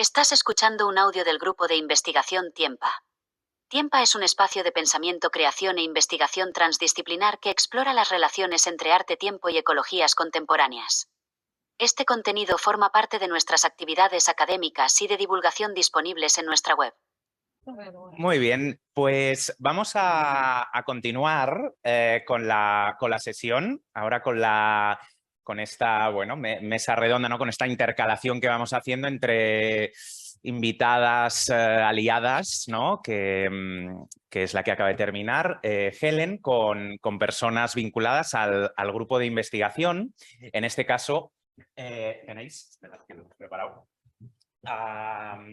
Estás escuchando un audio del grupo de investigación Tiempa. Tiempa es un espacio de pensamiento, creación e investigación transdisciplinar que explora las relaciones entre arte, tiempo y ecologías contemporáneas. Este contenido forma parte de nuestras actividades académicas y de divulgación disponibles en nuestra web. Muy bien, pues vamos a continuar con la sesión, ahora con esta mesa redonda, ¿no? Con esta intercalación que vamos haciendo entre invitadas aliadas, ¿no? Que es la que acaba de terminar, Helen, con personas vinculadas al grupo de investigación. En este caso, tenéis, esperad que lo he preparado, a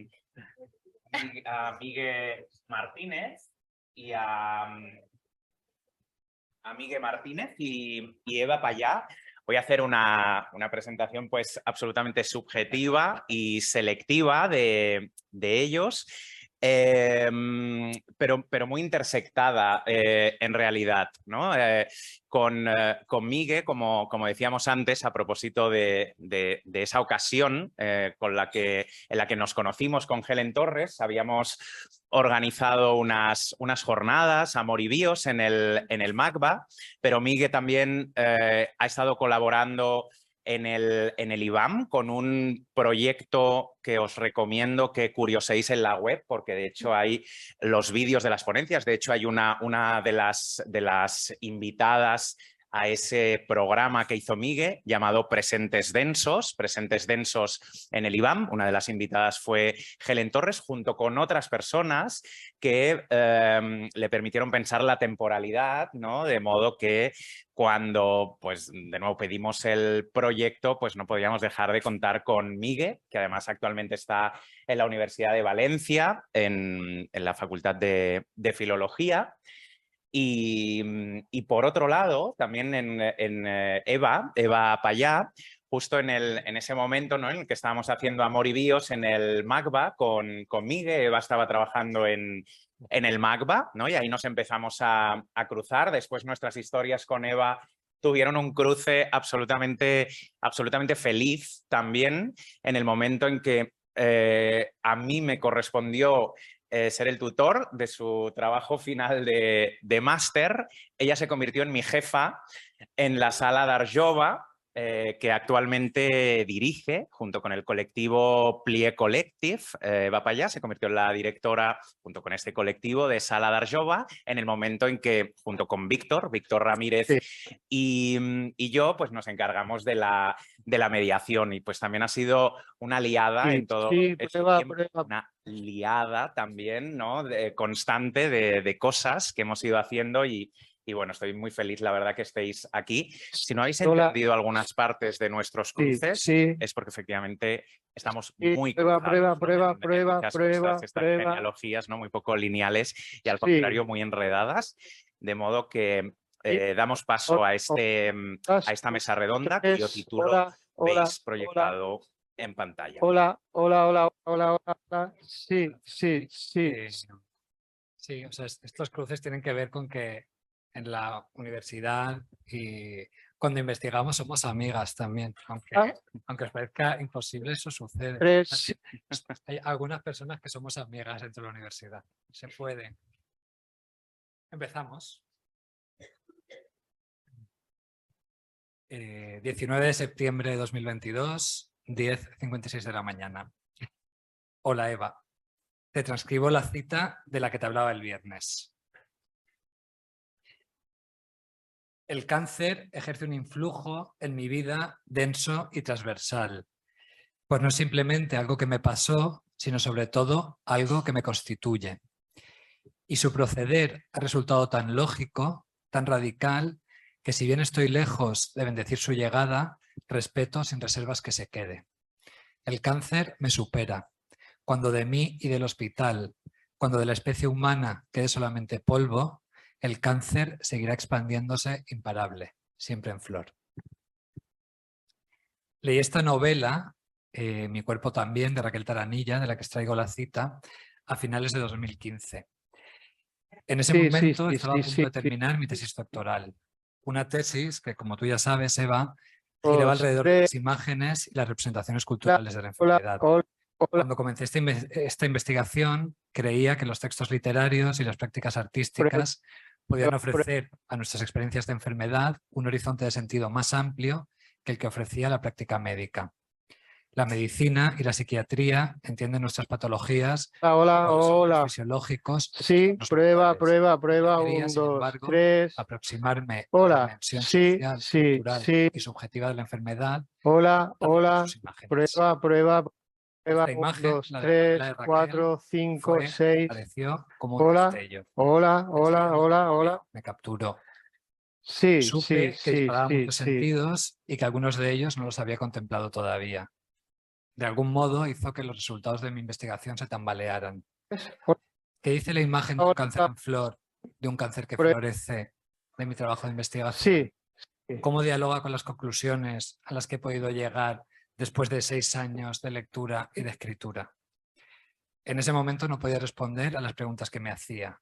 Miguel Martínez y a Miguel Martínez y Eva Payá. Voy a hacer una presentación pues absolutamente subjetiva y selectiva de ellos, pero muy intersectada en realidad, ¿no? Con Miguel, como decíamos antes, a propósito de esa ocasión en la que nos conocimos con Helen Torres, habíamos organizado unas jornadas, Amor y Bios, en el MACBA, pero Miguel también ha estado colaborando en el IBAM con un proyecto que os recomiendo que curioséis en la web, porque de hecho hay los vídeos de las ponencias. De hecho hay una de las invitadas a ese programa que hizo Miguel llamado Presentes Densos en el IBAM. Una de las invitadas fue Helen Torres, junto con otras personas que le permitieron pensar la temporalidad, ¿no? De modo que cuando, pues, de nuevo pedimos el proyecto, pues no podíamos dejar de contar con Miguel, que además actualmente está en la Universidad de Valencia, en la Facultad de Filología. Y por otro lado, también en Eva Payá, justo en ese momento, ¿no? En el que estábamos haciendo Amor y Bios en el MACBA con Miguel. Eva estaba trabajando en el MACBA, ¿no? Y ahí nos empezamos a cruzar. Después nuestras historias con Eva tuvieron un cruce absolutamente feliz también, en el momento en que a mí me correspondió ser el tutor de su trabajo final de máster. Ella se convirtió en mi jefa en la sala d'Arjova, que actualmente dirige junto con el colectivo Plie Collective. Va para allá, se convirtió en la directora junto con este colectivo de Sala d'Arjova, en el momento en que, junto con Víctor Ramírez, sí, y yo, pues nos encargamos de la mediación, y pues también ha sido una aliada, sí, en todo este tiempo, una liada también, ¿no? Constante de cosas que hemos ido haciendo, y bueno, estoy muy feliz, la verdad, que estéis aquí. Si no habéis entendido algunas partes de nuestros cruces, es porque efectivamente estamos muy cruzados, estas genealogías, ¿no? Muy poco lineales y, al contrario, muy enredadas, de modo que damos paso a esta mesa redonda que yo titulo Veis proyectado en pantalla. Hola. Sí. Sí, o sea, estos cruces tienen que ver con que en la universidad y cuando investigamos somos amigas también, aunque os parezca imposible, eso sucede. Hay algunas personas que somos amigas dentro de la universidad. Se puede. Empezamos. 19 de septiembre de 2022, 10:56 de la mañana. Hola, Eva. Te transcribo la cita de la que te hablaba el viernes. El cáncer ejerce un influjo en mi vida denso y transversal, pues no es simplemente algo que me pasó, sino sobre todo algo que me constituye. Y su proceder ha resultado tan lógico, tan radical, que si bien estoy lejos de bendecir su llegada, respeto sin reservas que se quede. El cáncer me supera. Cuando de mí y del hospital, cuando de la especie humana quede solamente polvo, el cáncer seguirá expandiéndose imparable, siempre en flor. Leí esta novela, Mi cuerpo también, de Raquel Taranilla, de la que extraigo la cita, a finales de 2015. En ese momento estaba a punto de terminar mi tesis doctoral. Una tesis que, como tú ya sabes, Eva, giraba alrededor de las imágenes y las representaciones culturales de la enfermedad. Cuando comencé esta investigación, creía que los textos literarios y las prácticas artísticas podían ofrecer a nuestras experiencias de enfermedad un horizonte de sentido más amplio que el que ofrecía la práctica médica. La medicina y la psiquiatría entienden nuestras patologías Hola. fisiológicos. Sí, prueba, 1, Sin 2, embargo, 3. aproximarme a la Hola, dimensión sí, social, sí, cultural sí. y subjetiva de la enfermedad. Hola, Sus imágenes. prueba. Esta 1, imagen, 2, la de 3, Raquel, 4, 5, 6. apareció como un Hola, destello. hola. Me capturó. Sí, Supe que disparaba muchos sí. sentidos y que algunos de ellos no los había contemplado todavía. De algún modo hizo que los resultados de mi investigación se tambalearan. ¿Qué dice la imagen de un cáncer en flor, de un cáncer que florece, de mi trabajo de investigación? Sí. ¿Cómo dialoga con las conclusiones a las que he podido llegar después de 6 años de lectura y de escritura? En ese momento no podía responder a las preguntas que me hacía.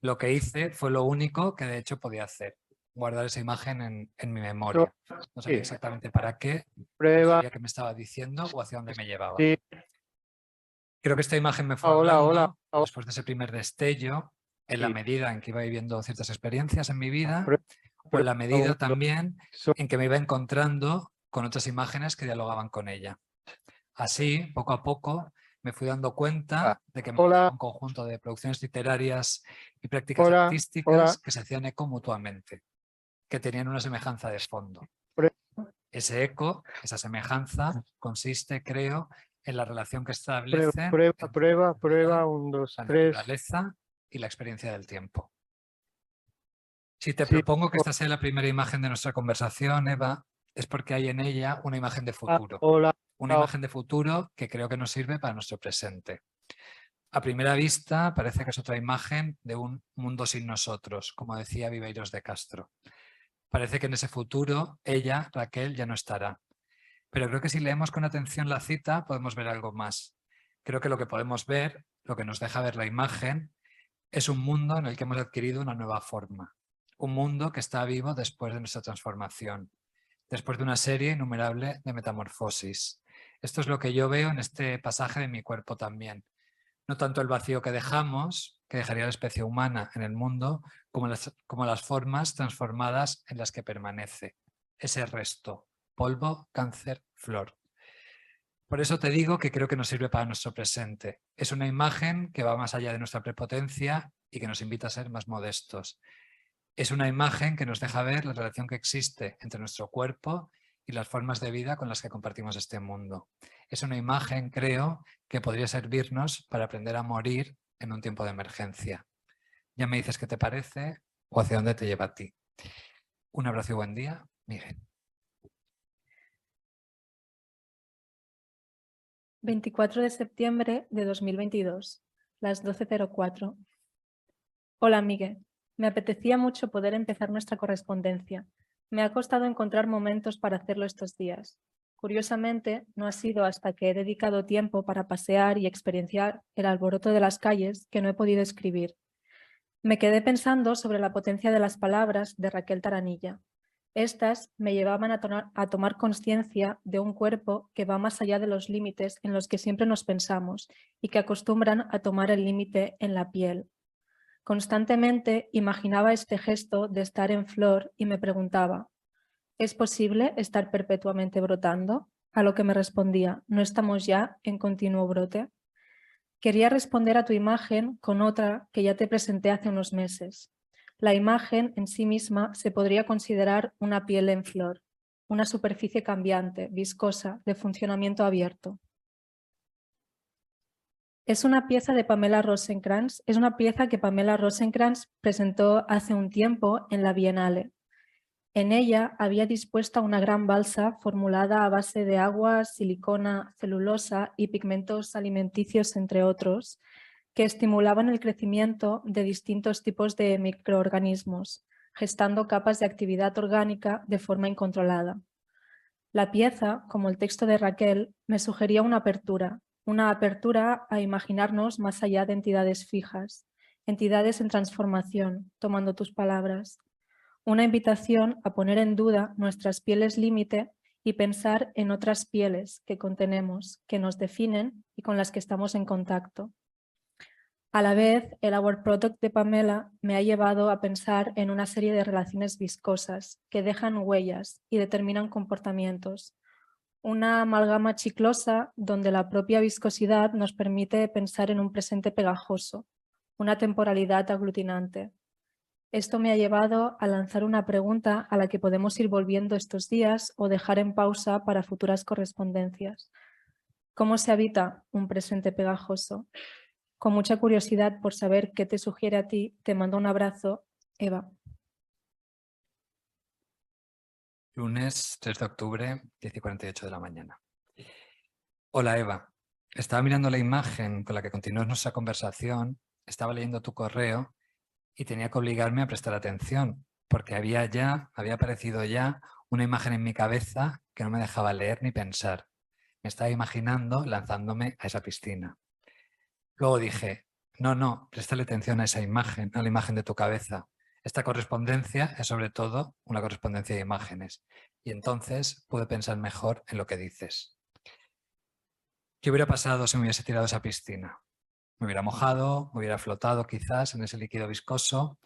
Lo que hice fue lo único que de hecho podía hacer, guardar esa imagen en mi memoria. No sabía exactamente para qué, no sabía qué me estaba diciendo o hacia dónde me llevaba. Sí. Creo que esta imagen me fue hablando después de ese primer destello, en la medida en que iba viviendo ciertas experiencias en mi vida, o en la medida también en que me iba encontrando con otras imágenes que dialogaban con ella. Así, poco a poco, me fui dando cuenta de que me gustaba un conjunto de producciones literarias y prácticas artísticas que se hacían eco mutuamente, que tenían una semejanza de fondo. Ese eco, esa semejanza, consiste, creo, en la relación que establecen Prueba, 1, 2, 3. la naturaleza y la experiencia del tiempo. Si te propongo que esta sea la primera imagen de nuestra conversación, Eva, es porque hay en ella una imagen de futuro. Una imagen de futuro que creo que nos sirve para nuestro presente. A primera vista parece que es otra imagen de un mundo sin nosotros, como decía Viveiros de Castro. Parece que en ese futuro ella, Raquel, ya no estará. Pero creo que si leemos con atención la cita podemos ver algo más. Creo que lo que podemos ver, lo que nos deja ver la imagen, es un mundo en el que hemos adquirido una nueva forma. Un mundo que está vivo después de nuestra transformación, después de una serie innumerable de metamorfosis. Esto es lo que yo veo en este pasaje de mi cuerpo también. No tanto el vacío que dejamos, que dejaría la especie humana en el mundo, como las formas transformadas en las que permanece. Ese resto, polvo, cáncer, flor. Por eso te digo que creo que nos sirve para nuestro presente. Es una imagen que va más allá de nuestra prepotencia y que nos invita a ser más modestos. Es una imagen que nos deja ver la relación que existe entre nuestro cuerpo y las formas de vida con las que compartimos este mundo. Es una imagen, creo, que podría servirnos para aprender a morir en un tiempo de emergencia. Ya me dices qué te parece o hacia dónde te lleva a ti. Un abrazo y buen día, Miguel. 24 de septiembre de 2022, las 12:04. Hola, Miguel. Me apetecía mucho poder empezar nuestra correspondencia. Me ha costado encontrar momentos para hacerlo estos días. Curiosamente, no ha sido hasta que he dedicado tiempo para pasear y experienciar el alboroto de las calles que no he podido escribir. Me quedé pensando sobre la potencia de las palabras de Raquel Taranilla. Estas me llevaban a tomar conciencia de un cuerpo que va más allá de los límites en los que siempre nos pensamos y que acostumbran a tomar el límite en la piel. Constantemente imaginaba este gesto de estar en flor y me preguntaba, ¿es posible estar perpetuamente brotando? A lo que me respondía, ¿no estamos ya en continuo brote? Quería responder a tu imagen con otra que ya te presenté hace unos meses. La imagen en sí misma se podría considerar una piel en flor, una superficie cambiante, viscosa, de funcionamiento abierto. Es una pieza de Pamela Rosenkrantz, es una pieza que Pamela Rosenkrantz presentó hace un tiempo en la Bienale. En ella había dispuesta una gran balsa formulada a base de agua, silicona, celulosa y pigmentos alimenticios, entre otros, que estimulaban el crecimiento de distintos tipos de microorganismos, gestando capas de actividad orgánica de forma incontrolada. La pieza, como el texto de Raquel, me sugería una apertura a imaginarnos más allá de entidades fijas, entidades en transformación, tomando tus palabras. Una invitación a poner en duda nuestras pieles límite y pensar en otras pieles que contenemos, que nos definen y con las que estamos en contacto. A la vez, el Our Product de Pamela me ha llevado a pensar en una serie de relaciones viscosas que dejan huellas y determinan comportamientos. Una amalgama chiclosa donde la propia viscosidad nos permite pensar en un presente pegajoso, una temporalidad aglutinante. Esto me ha llevado a lanzar una pregunta a la que podemos ir volviendo estos días o dejar en pausa para futuras correspondencias. ¿Cómo se habita un presente pegajoso? Con mucha curiosidad por saber qué te sugiere a ti, te mando un abrazo, Eva. Lunes 3 de octubre, 10:48 de la mañana. Hola Eva, estaba mirando la imagen con la que continúas nuestra conversación, estaba leyendo tu correo y tenía que obligarme a prestar atención porque había aparecido ya una imagen en mi cabeza que no me dejaba leer ni pensar. Me estaba imaginando lanzándome a esa piscina. Luego dije, no, préstale atención a esa imagen, a la imagen de tu cabeza. Esta correspondencia es sobre todo una correspondencia de imágenes y entonces puedo pensar mejor en lo que dices. ¿Qué hubiera pasado si me hubiese tirado a esa piscina? Me hubiera mojado, me hubiera flotado quizás en ese líquido viscoso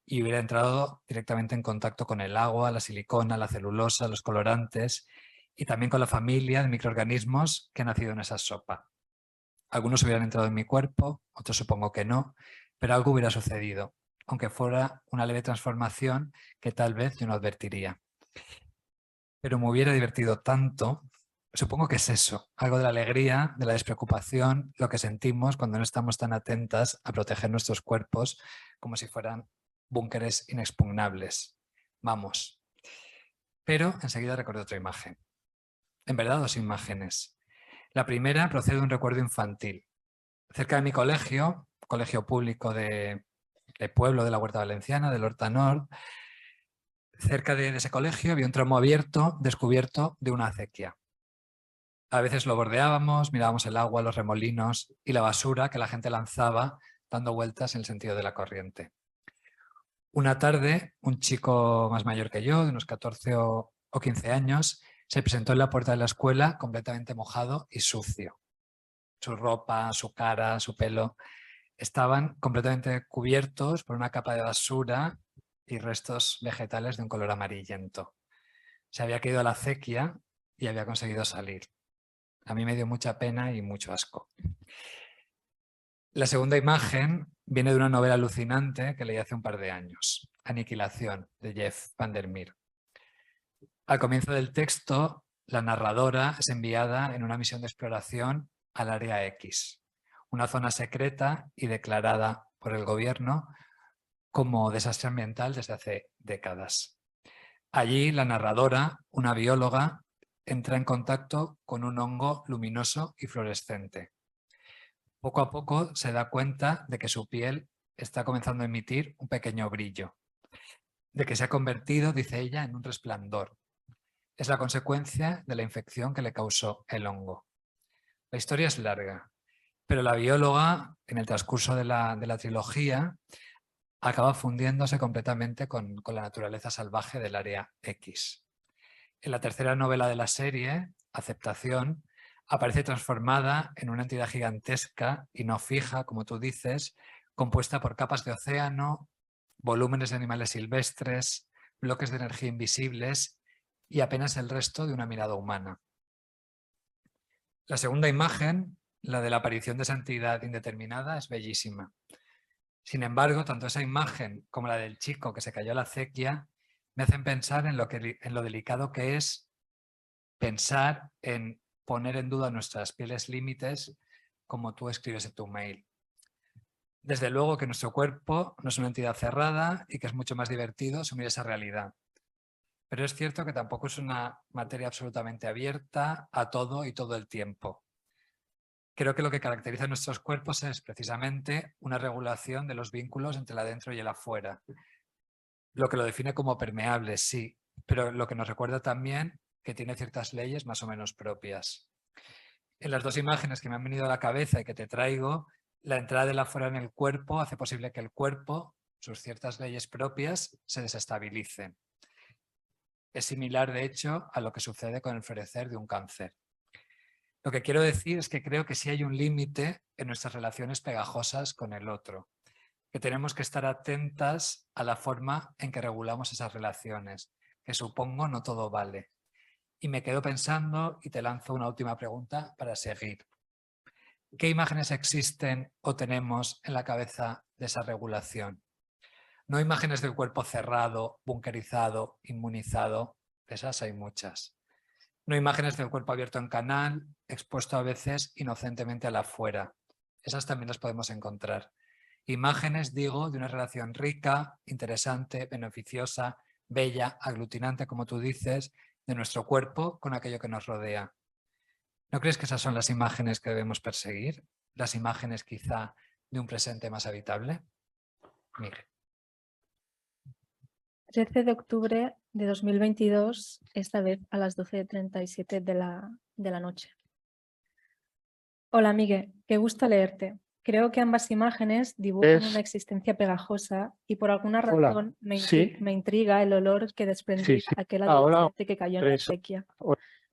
y hubiera entrado directamente en contacto con el agua, la silicona, la celulosa, los colorantes y también con la familia de microorganismos que han nacido en esa sopa. Algunos hubieran entrado en mi cuerpo, otros supongo que no, pero algo hubiera sucedido, aunque fuera una leve transformación que tal vez yo no advertiría. Pero me hubiera divertido tanto, supongo que es eso, algo de la alegría, de la despreocupación, lo que sentimos cuando no estamos tan atentas a proteger nuestros cuerpos como si fueran búnkeres inexpugnables. Vamos. Pero enseguida recordé otra imagen. En verdad, dos imágenes. La primera procede de un recuerdo infantil. Cerca de mi colegio, colegio público de pueblo de la Huerta Valenciana, del Horta Nord, cerca de ese colegio había un tramo abierto descubierto de una acequia. A veces lo bordeábamos, mirábamos el agua, los remolinos y la basura que la gente lanzaba dando vueltas en el sentido de la corriente. Una tarde, un chico más mayor que yo, de unos 14 o 15 años, se presentó en la puerta de la escuela completamente mojado y sucio. Su ropa, su cara, su pelo estaban completamente cubiertos por una capa de basura y restos vegetales de un color amarillento. Se había caído a la acequia y había conseguido salir. A mí me dio mucha pena y mucho asco. La segunda imagen viene de una novela alucinante que leí hace un par de años, Aniquilación, de Jeff Vandermeer. Al comienzo del texto, la narradora es enviada en una misión de exploración al Área X, una zona secreta y declarada por el gobierno como desastre ambiental desde hace décadas. Allí la narradora, una bióloga, entra en contacto con un hongo luminoso y fluorescente. Poco a poco se da cuenta de que su piel está comenzando a emitir un pequeño brillo, de que se ha convertido, dice ella, en un resplandor. Es la consecuencia de la infección que le causó el hongo. La historia es larga, pero la bióloga, en el transcurso de la trilogía, acaba fundiéndose completamente con la naturaleza salvaje del Área X. En la tercera novela de la serie, Aceptación, aparece transformada en una entidad gigantesca y no fija, como tú dices, compuesta por capas de océano, volúmenes de animales silvestres, bloques de energía invisibles y apenas el resto de una mirada humana. La segunda imagen, la de la aparición de esa entidad indeterminada, es bellísima. Sin embargo, tanto esa imagen como la del chico que se cayó a la acequia me hacen pensar en lo delicado que es pensar en poner en duda nuestras pieles límites, como tú escribes en tu mail. Desde luego que nuestro cuerpo no es una entidad cerrada y que es mucho más divertido asumir esa realidad. Pero es cierto que tampoco es una materia absolutamente abierta a todo y todo el tiempo. Creo que lo que caracteriza a nuestros cuerpos es precisamente una regulación de los vínculos entre el adentro y el afuera. Lo que lo define como permeable, sí, pero lo que nos recuerda también que tiene ciertas leyes más o menos propias. En las dos imágenes que me han venido a la cabeza y que te traigo, la entrada del afuera en el cuerpo hace posible que el cuerpo, sus ciertas leyes propias, se desestabilicen. Es similar, de hecho, a lo que sucede con el florecer de un cáncer. Lo que quiero decir es que creo que sí hay un límite en nuestras relaciones pegajosas con el otro, que tenemos que estar atentas a la forma en que regulamos esas relaciones, que supongo no todo vale. Y me quedo pensando y te lanzo una última pregunta para seguir. ¿Qué imágenes existen o tenemos en la cabeza de esa regulación? No imágenes del cuerpo cerrado, bunkerizado, inmunizado, esas hay muchas. No imágenes del cuerpo abierto en canal, expuesto a veces inocentemente a la afuera. Esas también las podemos encontrar. Imágenes, digo, de una relación rica, interesante, beneficiosa, bella, aglutinante, como tú dices, de nuestro cuerpo con aquello que nos rodea. ¿No crees que esas son las imágenes que debemos perseguir? Las imágenes quizá de un presente más habitable. Miguel. 13 de octubre de 2022, esta vez a las 12:37 de la noche. Hola, Miguel, qué gusto leerte. Creo que ambas imágenes dibujan una existencia pegajosa y por alguna Hola, razón me sí. intriga el olor que desprendía sí. aquel Hola, adolescente que cayó en la tres. acequia.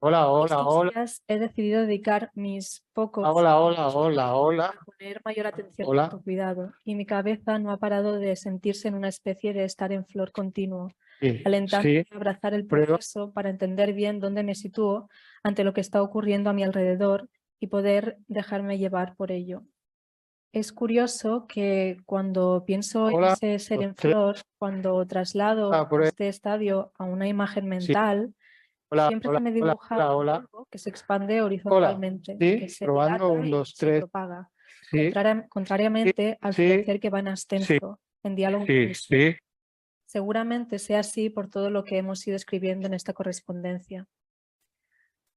Hola, Estos días he decidido dedicar mis pocos hola. a poner mayor atención Hola. a tu cuidado y mi cabeza no ha parado de sentirse en una especie de estar en flor continuo, Sí, alentándome sí, a abrazar el prueba. proceso para entender bien dónde me sitúo ante lo que está ocurriendo a mi alrededor y poder dejarme llevar por ello. Es curioso que cuando pienso en Hola, ese ser en tres. flor, cuando traslado Prueba. este estadio a una imagen Sí. mental, Hola, siempre se me dibuja un polvo que se expande horizontalmente, Sí, que se probando, dilata 1, y 2, se 3. propaga, Sí, contrariamente al sí, florecer que va en ascenso, en diálogo con el suelo. sí. Seguramente sea así por todo lo que hemos ido escribiendo en esta correspondencia.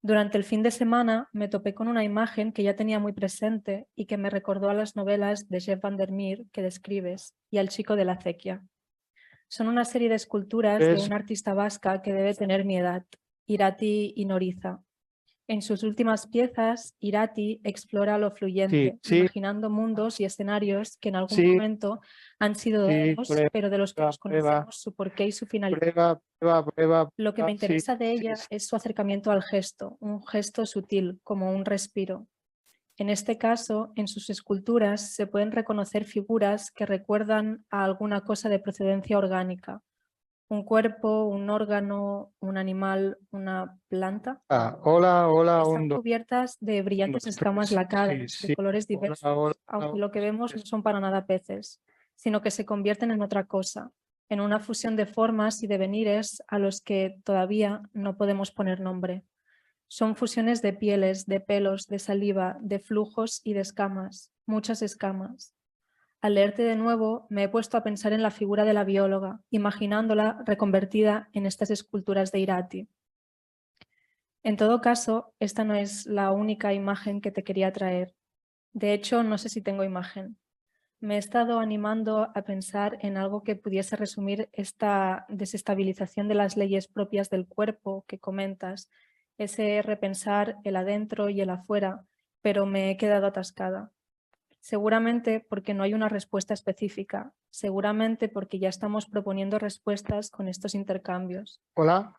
Durante el fin de semana me topé con una imagen que ya tenía muy presente y que me recordó a las novelas de Jeff van der Meer que describes y al chico de la acequia. Son una serie de esculturas de una artista vasca que debe tener mi edad, Irati Inoriza. En sus últimas piezas, Irati explora lo fluyente, imaginando mundos y escenarios que en algún momento han sido dados, pero de los que desconocemos su porqué y su finalidad. Lo que me interesa de ella es su acercamiento al gesto, un gesto sutil, como un respiro. En este caso, en sus esculturas se pueden reconocer figuras que recuerdan a alguna cosa de procedencia orgánica. Un cuerpo, un órgano, un animal, una planta. Hola, Están cubiertas de brillantes escamas lacadas, de colores diversos, aunque lo que vemos no son para nada peces, sino que se convierten en otra cosa, en una fusión de formas y devenires a los que todavía no podemos poner nombre. Son fusiones de pieles, de pelos, de saliva, de flujos y de escamas, muchas escamas. Al leerte de nuevo, me he puesto a pensar en la figura de la bióloga, imaginándola reconvertida en estas esculturas de Irati. En todo caso, esta no es la única imagen que te quería traer. De hecho, no sé si tengo imagen. Me he estado animando a pensar en algo que pudiese resumir esta desestabilización de las leyes propias del cuerpo que comentas, ese repensar el adentro y el afuera, pero me he quedado atascada. Seguramente porque no hay una respuesta específica, seguramente porque ya estamos proponiendo respuestas con estos intercambios. Hola.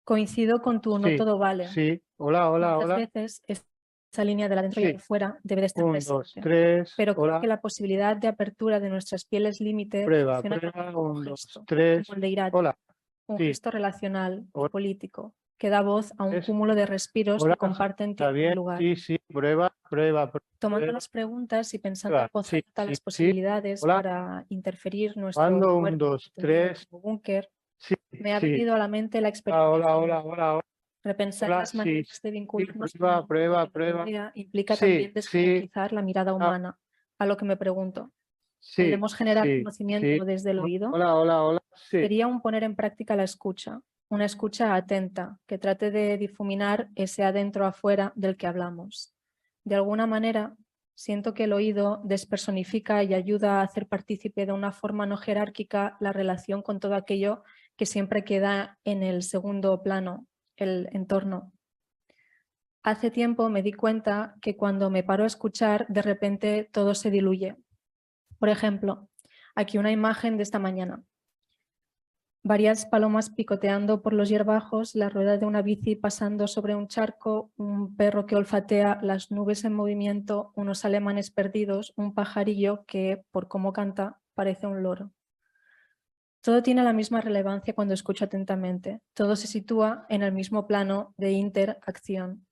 Coincido con tu no todo vale. Sí, hola. Muchas veces esa línea del adentro y del fuera debe de estar 1, presente. 2, 3. Pero creo que la posibilidad de apertura de nuestras pieles límite funciona también como un gesto, como el de Irati, un gesto relacional y político que da voz a un cúmulo de respiros que comparten tiempo y lugar. Sí, prueba. Tomando las preguntas y pensando en voz alta las posibilidades para interferir nuestro Cuando, 1, cuerpo 2, 3. como búnker, me ha venido a la mente la experiencia. Hola. Repensar las maneras de vincularnos Prueba. implica también desjerarquizar la mirada humana, a lo que me pregunto. ¿Podemos generar conocimiento desde el oído? Hola. Sería un poner en práctica la escucha, una escucha atenta que trate de difuminar ese adentro afuera del que hablamos. De alguna manera, siento que el oído despersonifica y ayuda a hacer partícipe de una forma no jerárquica la relación con todo aquello que siempre queda en el segundo plano, el entorno. Hace tiempo me di cuenta que cuando me paro a escuchar, de repente todo se diluye. Por ejemplo, aquí una imagen de esta mañana. Varias palomas picoteando por los hierbajos, la rueda de una bici pasando sobre un charco, un perro que olfatea, las nubes en movimiento, unos alemanes perdidos, un pajarillo que, por cómo canta, parece un loro. Todo tiene la misma relevancia cuando escucho atentamente. Todo se sitúa en el mismo plano de interacción.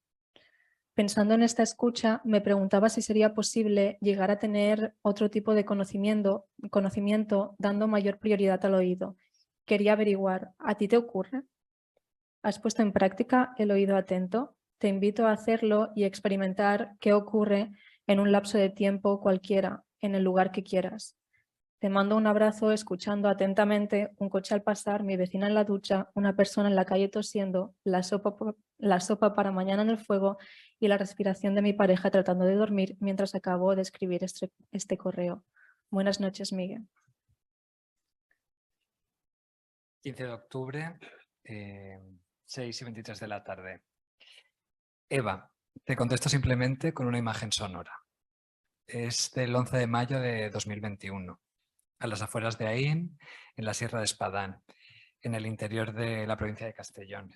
Pensando en esta escucha, me preguntaba si sería posible llegar a tener otro tipo de conocimiento dando mayor prioridad al oído. Quería averiguar, ¿a ti te ocurre? ¿Has puesto en práctica el oído atento? Te invito a hacerlo y experimentar qué ocurre en un lapso de tiempo cualquiera, en el lugar que quieras. Te mando un abrazo escuchando atentamente un coche al pasar, mi vecina en la ducha, una persona en la calle tosiendo, la sopa para mañana en el fuego y la respiración de mi pareja tratando de dormir mientras acabo de escribir este correo. Buenas noches, Miguel. 15 de octubre, 6:23 de la tarde. Eva, te contesto simplemente con una imagen sonora. Es del 11 de mayo de 2021, a las afueras de Aín, en la Sierra de Espadán, en el interior de la provincia de Castellón.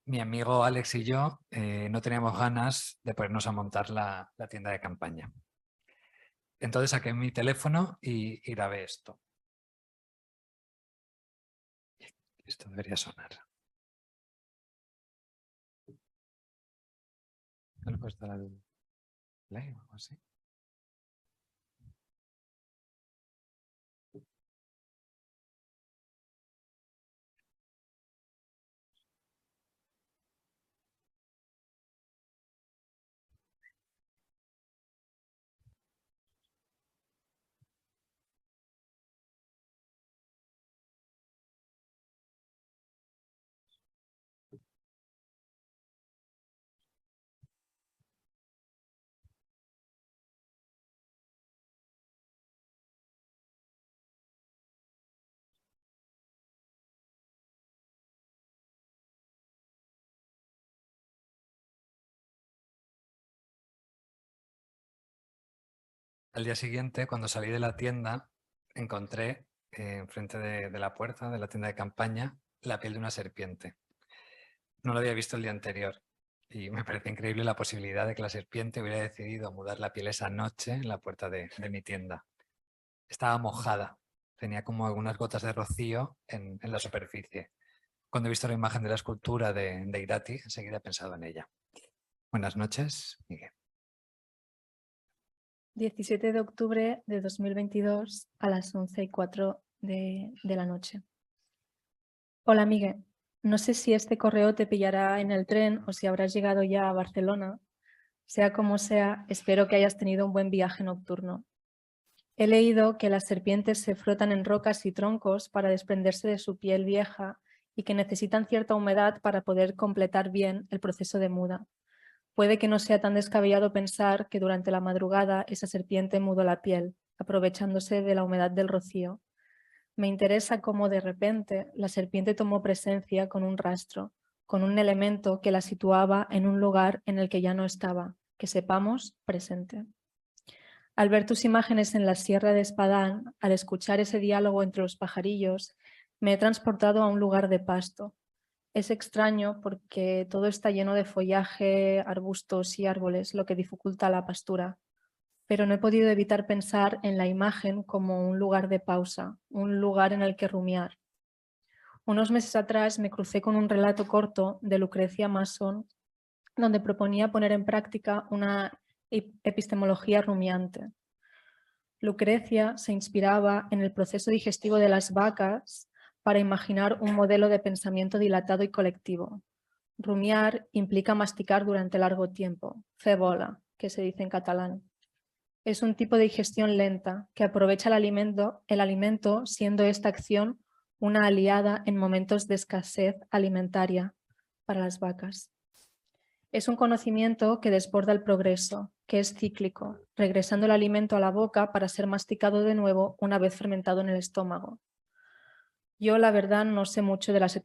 Mi amigo Alex y yo no teníamos ganas de ponernos a montar la tienda de campaña. Entonces saqué mi teléfono y grabé esto. Esto debería sonar. ¿No le puedes dar al play o algo así? Al día siguiente, cuando salí de la tienda, encontré enfrente de la puerta de la tienda de campaña la piel de una serpiente. No lo había visto el día anterior y me parece increíble la posibilidad de que la serpiente hubiera decidido mudar la piel esa noche en la puerta de mi tienda. Estaba mojada, tenía como algunas gotas de rocío en la superficie. Cuando he visto la imagen de la escultura de Irati, enseguida he pensado en ella. Buenas noches, Miguel. 17 de octubre de 2022 a las 11:04 de la noche. Hola, Miguel. No sé si este correo te pillará en el tren o si habrás llegado ya a Barcelona. Sea como sea, espero que hayas tenido un buen viaje nocturno. He leído que las serpientes se frotan en rocas y troncos para desprenderse de su piel vieja y que necesitan cierta humedad para poder completar bien el proceso de muda. Puede que no sea tan descabellado pensar que durante la madrugada esa serpiente mudó la piel, aprovechándose de la humedad del rocío. Me interesa cómo de repente la serpiente tomó presencia con un rastro, con un elemento que la situaba en un lugar en el que ya no estaba, que sepamos, presente. Al ver tus imágenes en la Sierra de Espadán, al escuchar ese diálogo entre los pajarillos, me he transportado a un lugar de pasto. Es extraño porque todo está lleno de follaje, arbustos y árboles, lo que dificulta la pastura. Pero no he podido evitar pensar en la imagen como un lugar de pausa, un lugar en el que rumiar. Unos meses atrás me crucé con un relato corto de Lucrecia Masson, donde proponía poner en práctica una epistemología rumiante. Lucrecia se inspiraba en el proceso digestivo de las vacas para imaginar un modelo de pensamiento dilatado y colectivo. Rumiar implica masticar durante largo tiempo, fer volar, que se dice en catalán. Es un tipo de digestión lenta que aprovecha el alimento siendo esta acción una aliada en momentos de escasez alimentaria para las vacas. Es un conocimiento que desborda el progreso, que es cíclico, regresando el alimento a la boca para ser masticado de nuevo una vez fermentado en el estómago. Yo, la verdad, no sé mucho de las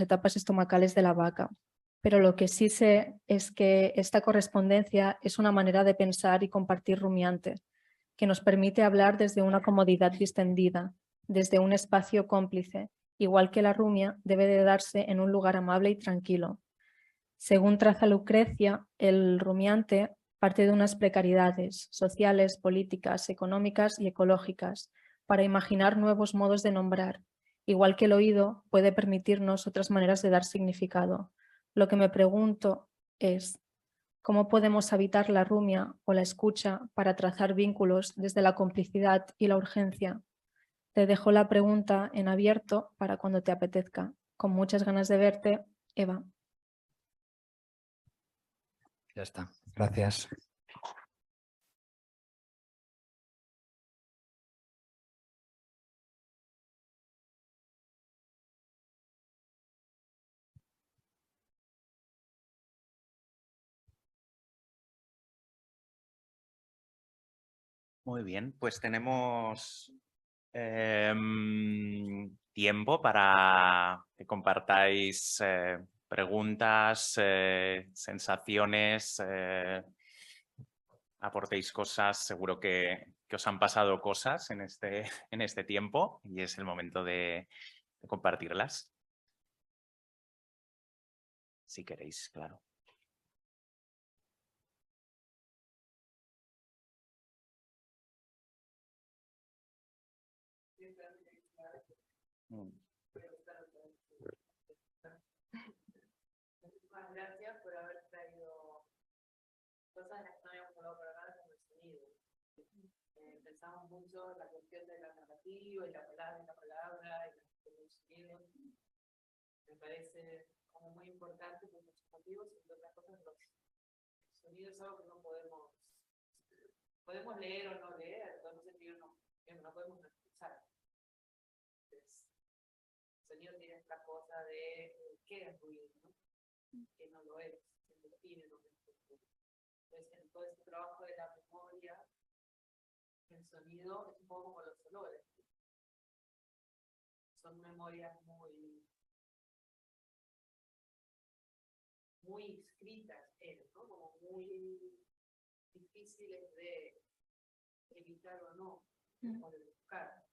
etapas estomacales de la vaca, pero lo que sí sé es que esta correspondencia es una manera de pensar y compartir rumiante, que nos permite hablar desde una comodidad distendida, desde un espacio cómplice igual que la rumia, debe de darse en un lugar amable y tranquilo. Según traza Lucrecia, el rumiante parte de unas precariedades sociales, políticas, económicas y ecológicas para imaginar nuevos modos de nombrar. Igual que el oído puede permitirnos otras maneras de dar significado. Lo que me pregunto es, ¿cómo podemos habitar la rumia o la escucha para trazar vínculos desde la complicidad y la urgencia? Te dejo la pregunta en abierto para cuando te apetezca. Con muchas ganas de verte, Eva. Ya está. Gracias. Muy bien, pues tenemos tiempo para que compartáis preguntas, sensaciones, aportéis cosas. Seguro que os han pasado cosas en este tiempo y es el momento de compartirlas. Si queréis, claro. Muchas gracias por haber traído cosas de las que no habíamos hablado para nada como el sonido. Pensamos mucho en la cuestión de la narrativa y la palabra y el sonido. Me parece como muy importante por muchos motivos, entre otras cosas los sonidos es algo que no podemos leer o no leer, podemos sentir o no podemos no escuchar. Entonces, el sonido tiene esta cosa de qué es ruido, ¿no? Que no lo es, se define lo que es ruido. Entonces, en todo este trabajo de la memoria, el sonido es un poco como los olores. Son memorias muy inscritas ¿no? Como muy difíciles de evitar o no, o de buscar.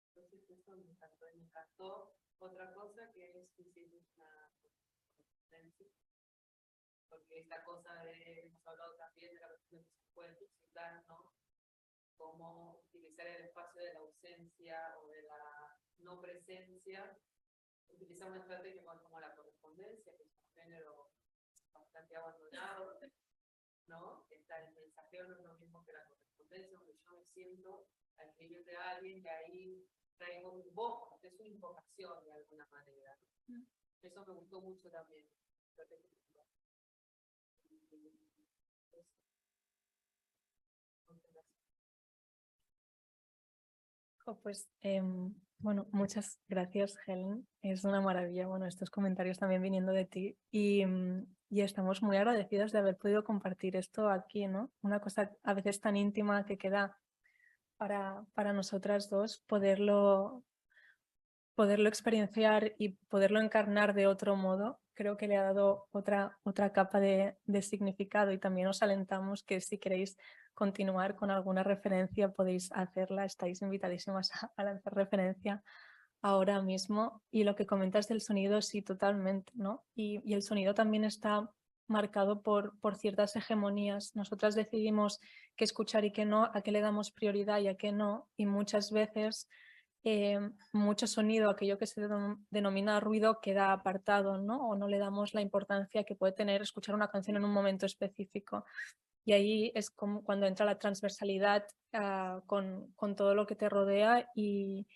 Entonces eso me encantó. Me encantó otra cosa que es que hicimos una correspondencia, porque esta cosa hemos hablado también de la cuestión que se puede suscitar, ¿no? Cómo utilizar el espacio de la ausencia o de la no presencia, utilizar una estrategia como la correspondencia, que es un género bastante abandonado, ¿no? El mensajero no es lo mismo que la correspondencia, donde yo me siento a escribirle a alguien que ahí traigo un voz, es una invocación de alguna manera. Eso me gustó mucho también. Pues bueno, muchas gracias, Helen. Es una maravilla, bueno, estos comentarios también viniendo de ti y estamos muy agradecidos de haber podido compartir esto aquí, ¿no? Una cosa a veces tan íntima que queda para nosotras dos, poderlo experienciar y poderlo encarnar de otro modo, creo que le ha dado otra capa de significado y también os alentamos que si queréis continuar con alguna referencia podéis hacerla, estáis invitadísimas a lanzar referencia ahora mismo. Y lo que comentas del sonido, sí, totalmente, ¿no? Y el sonido también está marcado por ciertas hegemonías. Nosotras decidimos qué escuchar y qué no, a qué le damos prioridad y a qué no, y muchas veces mucho sonido, aquello que se denomina ruido, queda apartado, ¿no? O no le damos la importancia que puede tener escuchar una canción en un momento específico. Y ahí es como cuando entra la transversalidad con todo lo que te rodea y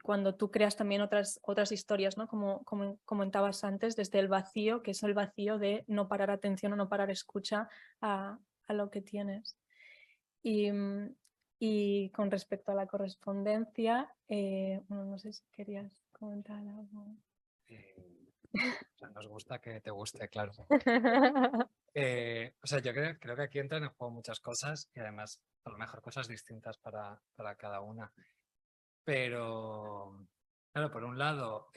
cuando tú creas también otras historias, ¿no? Como comentabas antes, desde el vacío, que es el vacío de no parar atención o no parar escucha a lo que tienes. Y con respecto a la correspondencia, bueno, no sé si querías comentar algo. Nos gusta que te guste, claro. O sea, yo creo que aquí entran en juego muchas cosas y además a lo mejor cosas distintas para cada una. Pero, claro, por un lado,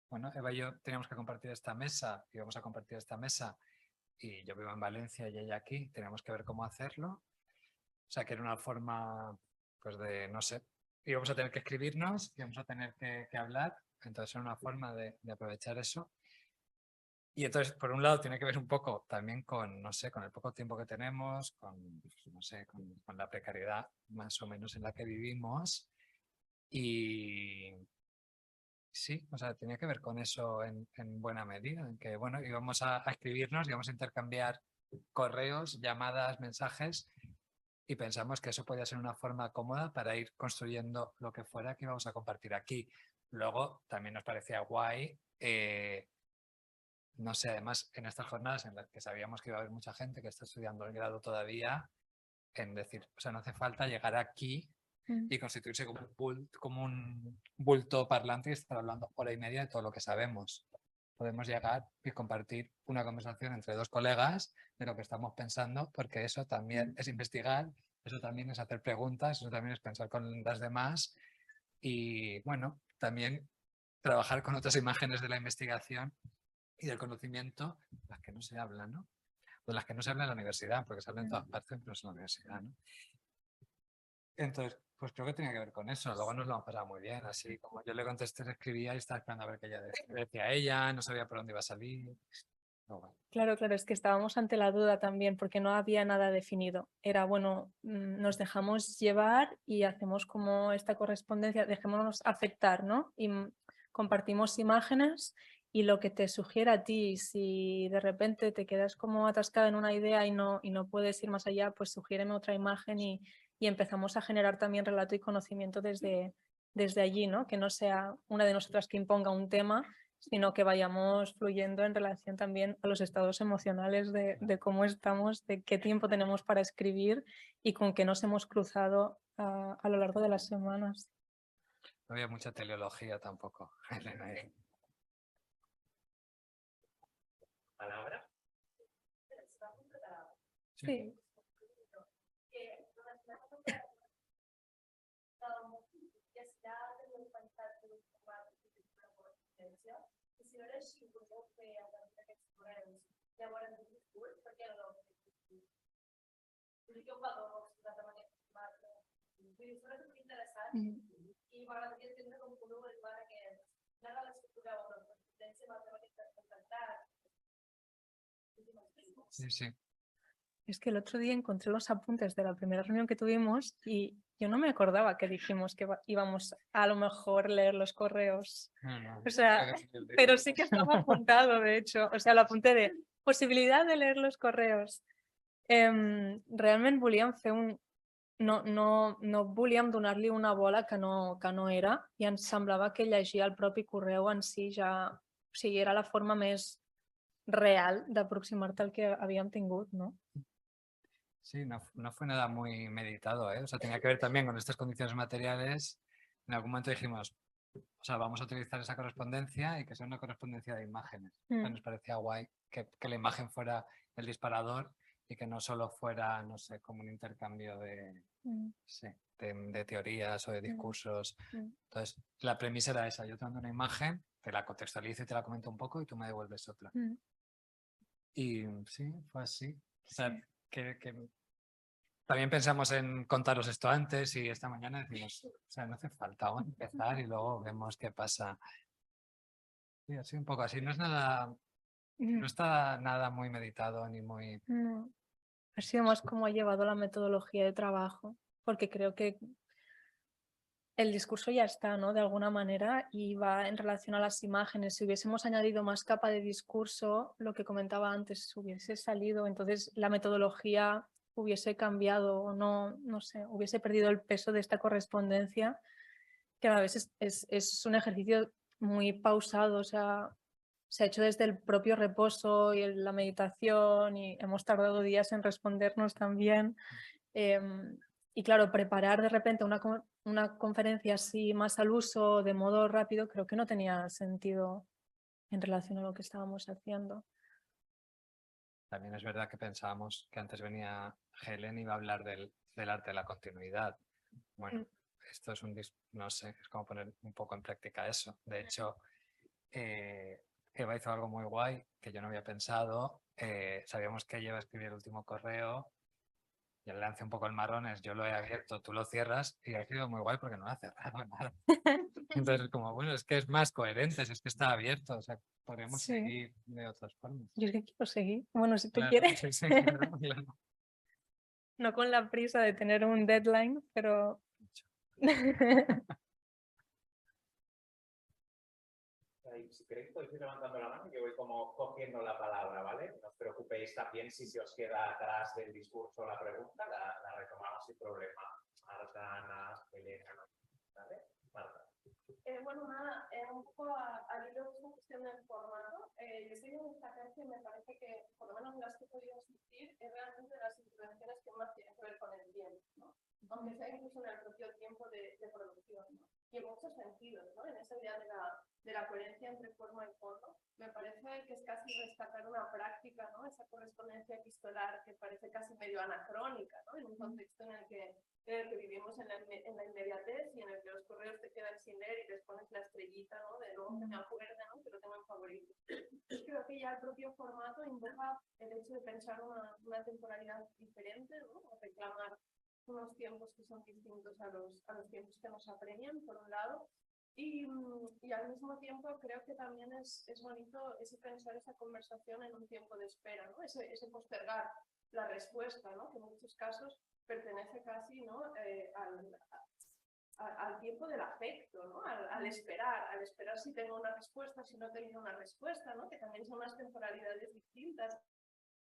bueno, Eva y yo teníamos que compartir esta mesa y vamos a compartir esta mesa y yo vivo en Valencia y ella aquí, teníamos que ver cómo hacerlo. O sea, que era una forma, pues de, no sé, íbamos a tener que escribirnos, íbamos a tener que hablar, entonces era una forma de aprovechar eso. Y entonces, por un lado, tiene que ver un poco también con, no sé, con el poco tiempo que tenemos, con, no sé, con la precariedad más o menos en la que vivimos. Y sí, o sea, tenía que ver con eso en buena medida, en que, bueno, íbamos a escribirnos, íbamos a intercambiar correos, llamadas, mensajes, y pensamos que eso podía ser una forma cómoda para ir construyendo lo que fuera que íbamos a compartir aquí. Luego, también nos parecía guay, no sé, además, en estas jornadas en las que sabíamos que iba a haber mucha gente que está estudiando el grado todavía, en decir, o sea, no hace falta llegar aquí y constituirse como un bulto parlante y estar hablando hora y media de todo lo que sabemos. Podemos llegar y compartir una conversación entre dos colegas de lo que estamos pensando, porque eso también es investigar, eso también es hacer preguntas, eso también es pensar con las demás y, bueno, también trabajar con otras imágenes de la investigación y del conocimiento, las que no se hablan, ¿no? O las que no se hablan en la universidad, porque se hablan en todas partes, pero es en la universidad, ¿no? Entonces, pues creo que tenía que ver con eso. Luego nos lo hemos pasado muy bien, así como yo le contesté, le escribía y estaba esperando a ver qué ella decía ella, no sabía por dónde iba a salir. Pero bueno. Claro, claro, es que estábamos ante la duda también porque no había nada definido. Era, bueno, nos dejamos llevar y hacemos como esta correspondencia, dejémonos afectar, ¿no? Y compartimos imágenes y lo que te sugiera a ti, si de repente te quedas como atascada en una idea y no puedes ir más allá, pues sugiéreme otra imagen y empezamos a generar también relato y conocimiento desde allí, ¿no? Que no sea una de nosotras que imponga un tema, sino que vayamos fluyendo en relación también a los estados emocionales de cómo estamos, de qué tiempo tenemos para escribir y con qué nos hemos cruzado a lo largo de las semanas. No había mucha teleología tampoco. ¿Palabra? Sí. Sí, sí. Es que el otro día encontré los apuntes de la primera reunión que tuvimos y yo no me acordaba que dijimos que íbamos a lo mejor leer los correos. No. O sea, pero sí que estaba apuntado, de hecho. O sea, lo apunté de possibilitat de leer los correos. Realment volíem fer un... No volíem donar-li una bola que no era i ens semblava que llegir el propi correu en si ja... O sigui, era la forma més real d'aproximar-te al que havíem tingut, no? Sí, no fue nada muy meditado, ¿eh? O sea, tenía que ver también con estas condiciones materiales. En algún momento dijimos, o sea, vamos a utilizar esa correspondencia y que sea una correspondencia de imágenes. O sea, nos parecía guay que la imagen fuera el disparador y que no solo fuera, no sé, como un intercambio sí, de teorías o de discursos. Entonces, la premisa era esa. Yo te mando una imagen, te la contextualizo y te la comento un poco y tú me devuelves otra. Y sí, fue así. O sea, que también pensamos en contaros esto antes y esta mañana decimos, o sea, no hace falta aún empezar y luego vemos qué pasa. Sí, así un poco así. No es nada, no está nada muy meditado ni muy... No. Ha sido más como ha llevado la metodología de trabajo, porque creo que el discurso ya está, ¿no? De alguna manera y va en relación a las imágenes. Si hubiésemos añadido más capa de discurso, lo que comentaba antes, hubiese salido, entonces la metodología hubiese cambiado o no sé, hubiese perdido el peso de esta correspondencia, que a veces es un ejercicio muy pausado, o sea, se ha hecho desde el propio reposo y la meditación y hemos tardado días en respondernos también. Y claro, preparar de repente una conferencia así más al uso, de modo rápido, creo que no tenía sentido en relación a lo que estábamos haciendo. También es verdad que pensábamos que antes venía Helen y iba a hablar del arte de la continuidad. Bueno, esto es no sé, es como poner un poco en práctica eso. De hecho, Eva hizo algo muy guay que yo no había pensado. Sabíamos que ella iba a escribir el último correo Y el lance un poco el marrón es yo lo he abierto, tú lo cierras y ha sido muy guay porque no ha cerrado nada. Entonces, como bueno, es que es más coherente, si es que está abierto, o sea, podríamos Sí. seguir de otras formas. Yo es que quiero seguir. Bueno, si tú Claro, quieres. sí, sí, claro, claro. No con la prisa de tener un deadline, pero... Si queréis podéis ir levantando la mano, que voy como cogiendo la palabra, ¿vale? No os preocupéis también si se os queda atrás del discurso la pregunta, la retomamos sin problema. Marta, Ana, Elena, ¿vale? Marta. Bueno, nada, un poco al hilo de esta cuestión del formato, yo estoy en esta agencia y me parece que, por lo menos las que he podido asistir, es realmente de las intervenciones que más tienen que ver con el tiempo, ¿no? Aunque sea incluso en el propio tiempo de producción, ¿no? Y en muchos sentidos, ¿no? En esa idea de la coherencia entre forma y fondo, me parece que es casi rescatar una práctica, ¿no? Esa correspondencia epistolar que parece casi medio anacrónica, ¿no? En un contexto en el que vivimos en la inmediatez y en el que los correos te quedan sin leer y les pones la estrellita, ¿no? De luego que me acuerde, ¿no? Que lo tengo en favorito. Creo que ya el propio formato invoca el hecho de pensar una temporalidad diferente, ¿no? O reclamar unos tiempos que son distintos a los tiempos que nos apremian, por un lado, y al mismo tiempo creo que también es bonito ese pensar esa conversación en un tiempo de espera, ¿no? Ese postergar la respuesta, ¿no? Que en muchos casos pertenece casi, ¿no? Al tiempo del afecto, ¿no? Al esperar si tengo una respuesta, si no he tenido una respuesta, ¿no? Que también son unas temporalidades distintas